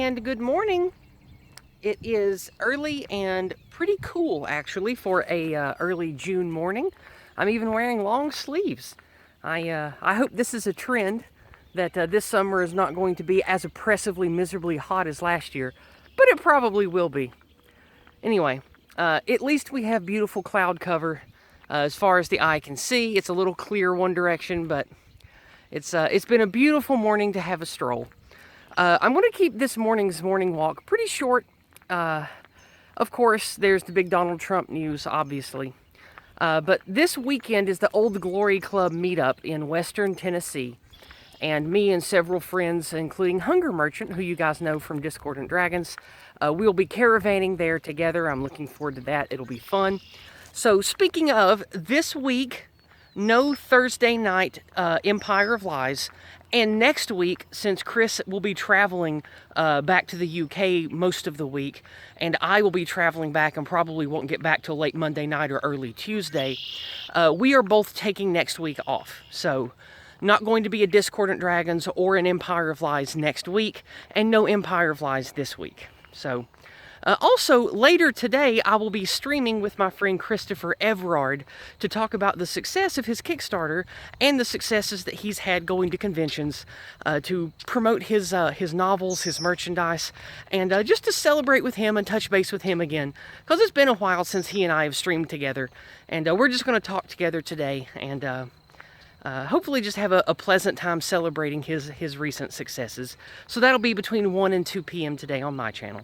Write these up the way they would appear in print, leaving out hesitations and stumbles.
and good morning. It is early and pretty cool actually for a early June morning. I'm even wearing long sleeves. I hope this is a trend that this summer is not going to be as oppressively miserably hot as last year, but it probably will be. Anyway, at least we have beautiful cloud cover as far as the eye can see. It's a little clear one direction, but it's been a beautiful morning to have a stroll. I'm going to keep this morning's morning walk pretty short. Of course, there's the big Donald Trump news, obviously. But this weekend is the Old Glory Club meetup in Western Tennessee. And me and several friends, including Hunger Merchant, who you guys know from Discordant Dragons, we'll be caravanning there together. I'm looking forward to that. It'll be fun. So speaking of, this week, no Thursday night Empire of Lies. And next week, since Chris will be traveling back to the UK most of the week, and I will be traveling back and probably won't get back till late Monday night or early Tuesday, we are both taking next week off. So not going to be a Discordant Dragons or an Empire of Lies next week, and no Empire of Lies this week. So also, later today, I will be streaming with my friend Christopher Everard to talk about the success of his Kickstarter and the successes that he's had going to conventions to promote his novels, his merchandise, and just to celebrate with him and touch base with him again, because it's been a while since he and I have streamed together, and we're just going to talk together today and hopefully just have a pleasant time celebrating his recent successes. So that'll be between 1 and 2 p.m. today on my channel.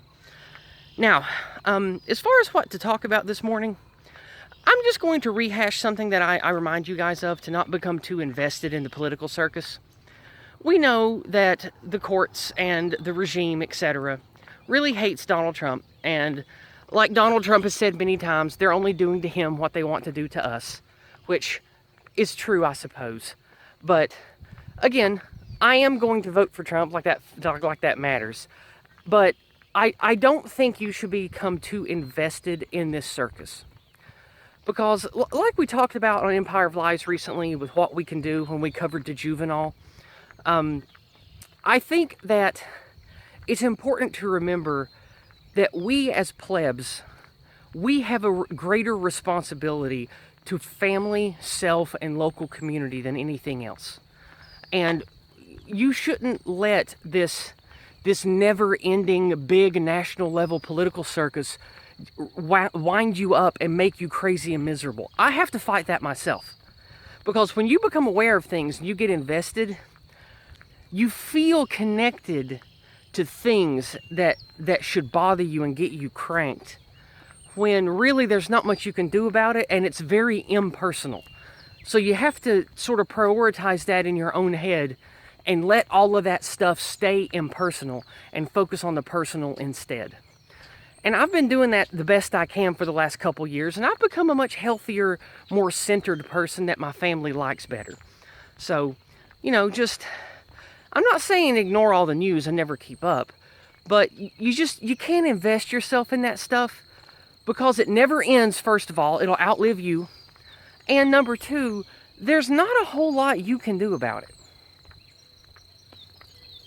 Now, as far as what to talk about this morning, I'm just going to rehash something that I remind you guys of, to not become too invested in the political circus. We know that the courts and the regime, etc., really hates Donald Trump, and like Donald Trump has said many times, they're only doing to him what they want to do to us, which is true, I suppose. But again, I am going to vote for Trump, like that matters. But I don't think you should become too invested in this circus. Because, like we talked about on Empire of Lies recently with what we can do when we covered the juvenile, I think that it's important to remember that we as plebs, we have a greater responsibility to family, self, and local community than anything else. And you shouldn't let this never-ending, big, national-level political circus wind you up and make you crazy and miserable. I have to fight that myself. Because when you become aware of things and you get invested, you feel connected to things that should bother you and get you cranked, when really there's not much you can do about it, and it's very impersonal. So you have to sort of prioritize that in your own head and let all of that stuff stay impersonal and focus on the personal instead. And I've been doing that the best I can for the last couple years, and I've become a much healthier, more centered person that my family likes better. So, you know, I'm not saying ignore all the news and never keep up, but you can't invest yourself in that stuff, because it never ends. First of all, it'll outlive you. And number two, there's not a whole lot you can do about it.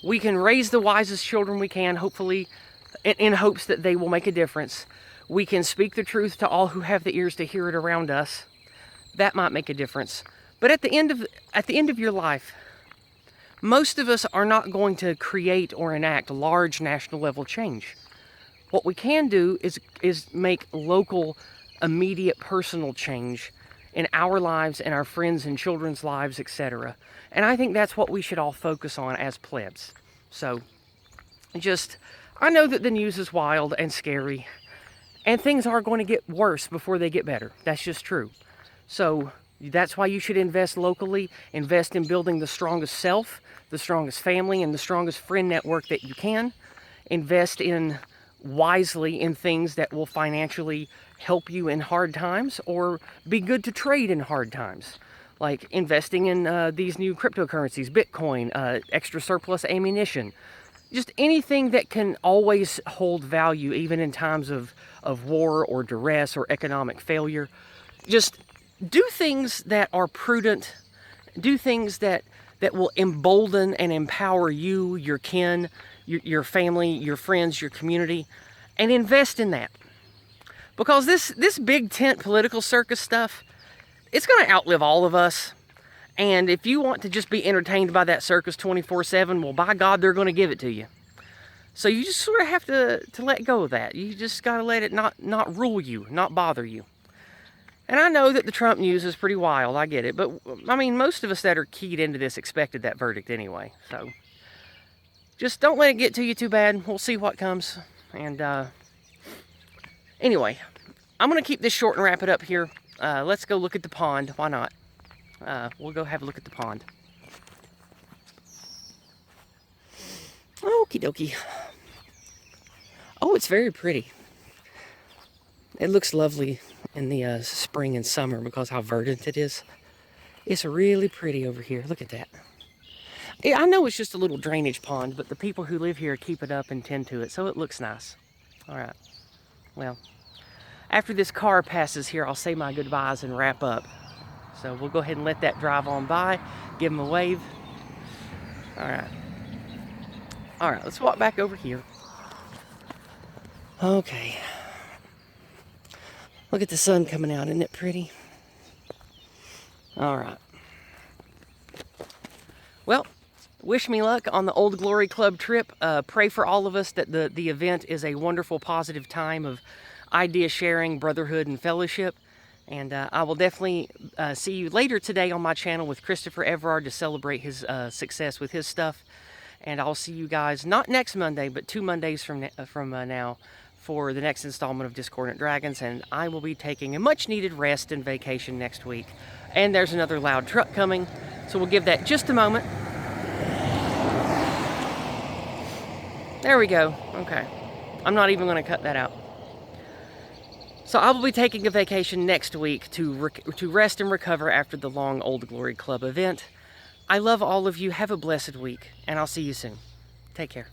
We can raise the wisest children we can, hopefully, in hopes that they will make a difference. We can speak the truth to all who have the ears to hear it around us. That might make a difference. But at the end of your life, most of us are not going to create or enact large national level change. What we can do is make local, immediate, personal change in our lives and our friends' and children's lives, etc. And I think that's what we should all focus on as plebs. So, I know that the news is wild and scary, and things are going to get worse before they get better. That's just true. So, that's why you should invest locally, invest in building the strongest self, the strongest family, and the strongest friend network that you can. Invest wisely in things that will financially help you in hard times, or be good to trade in hard times, like investing in these new cryptocurrencies, Bitcoin, extra surplus ammunition, just anything that can always hold value even in times of war or duress or economic failure. Just do things that are prudent, do things that will embolden and empower you, your kin, your family, your friends, your community, and invest in that. Because this big tent political circus stuff, it's going to outlive all of us. And if you want to just be entertained by that circus 24/7, well, by God, they're going to give it to you. So you just sort of have to let go of that. You just got to let it not rule you, not bother you. And I know that the Trump news is pretty wild, I get it. But, I mean, most of us that are keyed into this expected that verdict anyway. So just don't let it get to you too bad. We'll see what comes. And anyway, I'm going to keep this short and wrap it up here. Let's go look at the pond. Why not? We'll go have a look at the pond. Okie dokie. Oh, it's very pretty. It looks lovely in the spring and summer because how verdant it is. It's really pretty over here. Look at that. Yeah, I know it's just a little drainage pond, but the people who live here keep it up and tend to it, so it looks nice. All right. Well, after this car passes here, I'll say my goodbyes and wrap up. So we'll go ahead and let that drive on by, give them a wave. All right. All right, let's walk back over here. Okay. Look at the sun coming out, isn't it pretty? All right. Well, wish me luck on the Old Glory Club trip. Pray for all of us that the event is a wonderful, positive time of idea sharing, brotherhood, and fellowship. And I will definitely see you later today on my channel with Christopher Everard to celebrate his success with his stuff. And I'll see you guys, not next Monday, but 2 Mondays from now for the next installment of Discordant Dragons. And I will be taking a much-needed rest and vacation next week. And there's another loud truck coming, so we'll give that just a moment. There we go. Okay. I'm not even going to cut that out. So I will be taking a vacation next week to rest and recover after the long Old Glory Club event. I love all of you. Have a blessed week, and I'll see you soon. Take care.